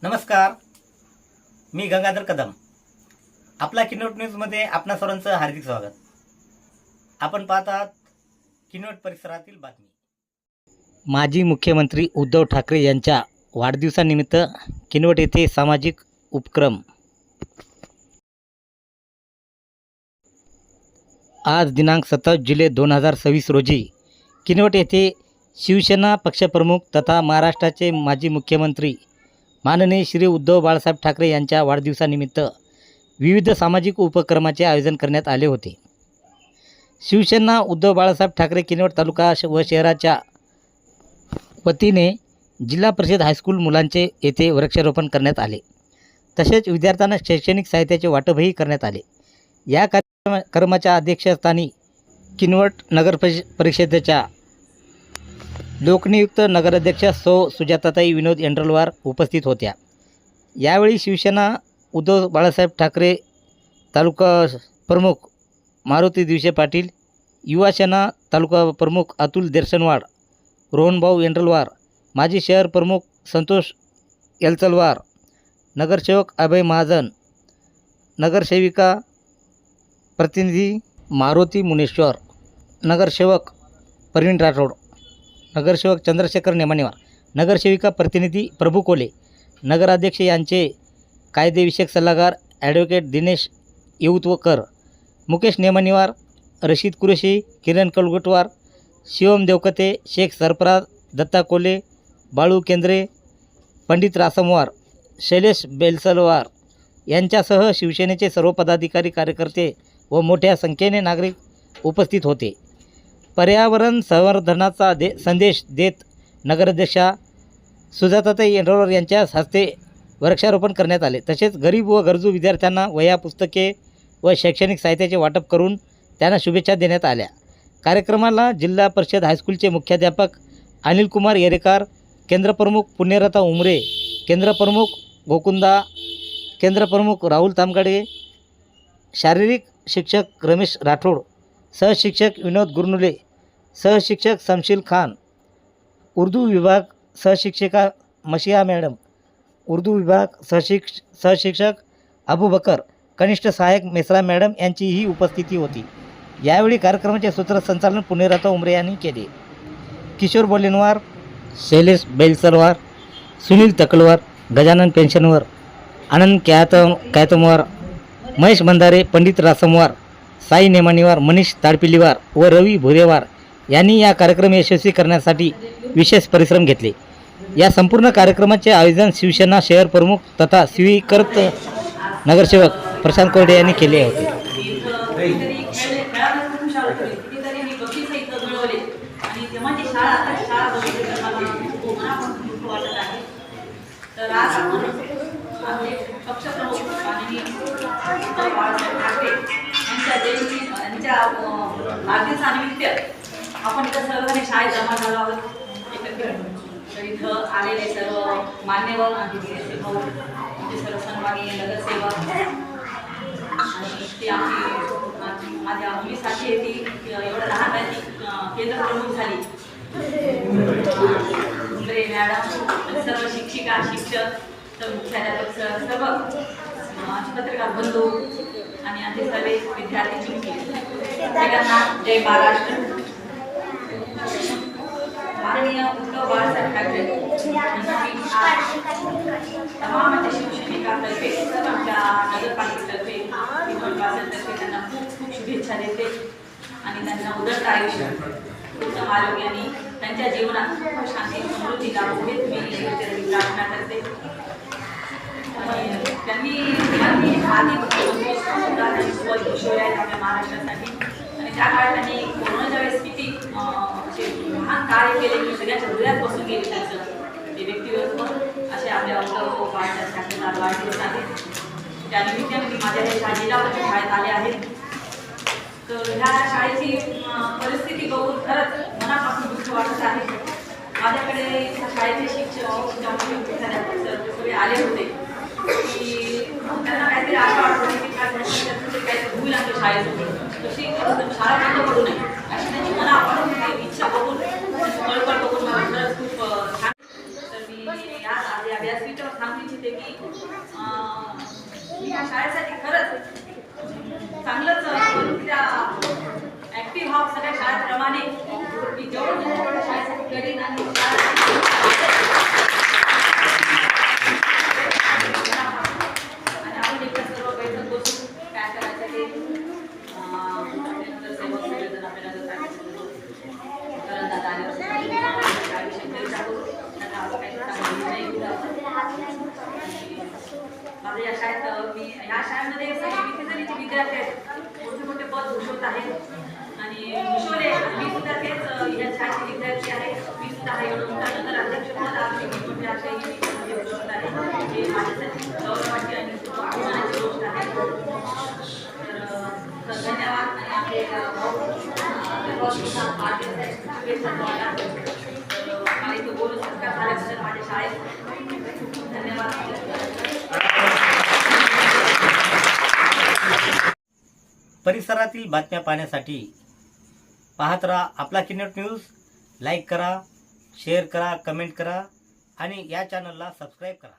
नमस्कार, मी गंगाधर कदम. आपला किनवट न्यूजमध्ये आपणा सर्वांचं हार्दिक स्वागत. आपण पाहत आहात किनवट परिसरातील बातमी. माजी मुख्यमंत्री उद्धव ठाकरे यांच्या वाढदिवसानिमित्त किनवट येथे सामाजिक उपक्रम. आज दिनांक 27 जुलै 2026 रोजी किनवट येथे शिवसेना पक्षप्रमुख तथा महाराष्ट्राचे माजी मुख्यमंत्री माननीय श्री उद्धव बाळासाहेब ठाकरे यांच्या वाढदिवसानिमित्त विविध सामाजिक उपक्रमाचे आयोजन करण्यात आले होते. शिवसेना उद्धव बाळासाहेब ठाकरे किनवट तालुका व शहराच्या वतीने जिल्हा परिषद हायस्कूल मुलांचे येथे वृक्षारोपण करण्यात आले. तसेच विद्यार्थ्यांना शैक्षणिक साहित्याचे वाटपही करण्यात आले. या कार्यक्रमाच्या अध्यक्षस्थानी किनवट नगर परिषदेच्या लोकनियुक्त नगराध्यक्ष सौ सुजाताताई विनोद एंड्रलवार उपस्थित होत्या. यावेळी शिवसेना उद्धव बाळासाहेब ठाकरे तालुका प्रमुख मारुती दिवसे पाटील, युवा सेना तालुका प्रमुख अतुल देरसनवाड, रोहनभाऊ एंड्रलवार, माजी शहर प्रमुख संतोष एलचलवार, नगरसेवक अभय महाजन, नगरसेविका प्रतिनिधी मारुती मुनेश्वर, नगरसेवक प्रवीण राठोड, नगरसेवक चंद्रशेखर नेमानेवार, नगरसेविका प्रतिनिधी प्रभू कोले, नगराध्यक्ष यांचे कायदेविषयक सल्लागार ॲडव्होकेट दिनेश येऊतवकर, मुकेश नेमानेवार, रशीद कुरेशी, किरण कलगुटवार, शिवम देवकते, शेख सरफराज, दत्ता कोले, बाळू केंद्रे, पंडित रासमवार, शैलेश बेलसलवार यांच्यासह शिवसेनेचे सर्व पदाधिकारी, कार्यकर्ते व मोठ्या संख्येने नागरिक उपस्थित होते. पर्यावरण संवर्धनाचा संदेश देत नगराध्यक्षा सुजाताताई एंड्रलवार यांच्या हस्ते वृक्षारोपण करण्यात आले. तसेच गरीब व गरजू विद्यार्थ्यांना वह्या, पुस्तके व शैक्षणिक साहित्याचे वाटप करून त्यांना शुभेच्छा देण्यात आल्या. कार्यक्रमाला जिल्हा परिषद हायस्कूलचे मुख्याध्यापक अनिल कुमार येरेकार, केंद्रप्रमुख पुण्यरता उमरे, केंद्रप्रमुख गोकुंदा, केंद्रप्रमुख राहुल तामगाडे, शारीरिक शिक्षक रमेश राठोड, सहशिक्षक विनोद गुरनुले, सहशिक्षक शमशील खान, उर्दू विभाग सहशिक्षिका मशिया मॅडम, उर्दू विभाग सहशिक्षक अबू बकर, कनिष्ठ सहाय्यक मेसरा मॅडम यांचीही उपस्थिती होती. यावेळी कार्यक्रमाचे सूत्रसंचालन पुण्यरता उमरे यांनी केले. किशोर बोलेनवार, शैलेश बेलसलवार, सुनील तकलवार, गजानन पेन्शनवर, आनंद कैतमवार, महेश बंधारे, पंडित रासमवार, साई नेमानेवार, मनीष ताडपिलीवार व रवी भुरेवार यांनी या कार्यक्रम यशस्वी करण्यासाठी विशेष परिश्रम घेतले. या संपूर्ण कार्यक्रमाचे आयोजन शिवसेना शहर प्रमुख तथा स्वीकृत नगरसेवक प्रशांत कोरडे यांनी केले होते. वाढदिवसानिमित्त आपण इथं सर्वजण शाळेत जमा झालो आहोत एकत्र. तर इथं आलेले सर्व मान्यवर म्हणजे सर्व सहभागी नगरसेवक आणि ती आमची माझ्या मुलीसाठी ती एवढं लहान आहे ती केंद्र प्रमुख झाली. उमरे मॅडम, सर्व शिक्षिका, शिक्षक, सर्व मुख्याध्यापक, सर्व पत्रकार बंधू आणि आमचे सर्व विद्यार्थी सगळ्यांना जय महाराष्ट्र. माननीय उद्धव बाळासाहेब ठाकरे तमाम आमच्या शिवसैनिकांतर्फे, सर्व आमच्या नगरपालिकेतर्फे, किनवटवासियांतर्फे त्यांना खूप खूप शुभेच्छा देते आणि त्यांना उदंड आयुष्य, उत्तम आरोग्याने त्यांच्या जीवनात सुख, शांती, समृद्धी लाभो हेच मी प्रार्थना करते. त्यांनी आधी आपल्या महाराष्ट्रासाठी आणि त्या काळात त्यांनी कोरोनाच्या वेळेस किती महान कार्य केले की सगळ्यांच्या हृदयात बसून गेले त्यांचं ते व्यक्तिमत्व. असे आपल्या उद्धव बाळासाहेब ठाकरेंना वाढदिवस आहे. त्यानिमित्ताने मी माझ्या ह्या जिल्हा परिषद शाळेत आले आहेत. तर ह्या शाळेची परिस्थिती बघून खरंच मनापासून दुःख वाटत आहे. माझ्याकडे शाळेचे शिक्षक सगळे आले होते की त्यांना काहीतरी असं वाटत होतं की काहीतरी होईल आमच्या शाळेसोबत, तशी शाळा बंद पडू नये अशी त्यांची मनापासून इच्छा बघून, कळकळ बघून मला खरंच खूप छान. तर मी आज व्यासपीठावर सांगू इच्छिते प्रमाणे मी जेवढं तेवढं शाळेसाठी करीन आणि आपण एकदा सर्व बैठक बसून काय करायचं ते नगरसेवक सगळेजण आपल्याला जर कारण दादा काय विषय चर्चा करू त्यांना आपण काही चांगलं निर्णय घेऊ. माझं या शाळेत मी या शाळेमध्ये कितीतरी विद्यार्थी आहेत मोठे मोठे पद भूषवत आहेत आणि भूषवले मी सुद्धा तेच या शाळेचे विद्यार्थी आहे. मी सुद्धा हा एवढं मोठा नगर अध्यक्ष पद आज मी मोठे अशा भूषवत आहे. हे माझ्यासाठी गौरवाची आणि खूप अभिमानाची गोष्ट आहे. तर धन्यवाद आणि आपले मला इथं बोलू सत्कार झाल्याबद्दल माझ्या शाळेत धन्यवाद. परिसरातील बातम्या पाहण्यासाठी पाहत राहा आपला किनट न्यूज. लाईक करा, शेअर करा, कमेंट करा आणि या चॅनलला सबस्क्राईब करा.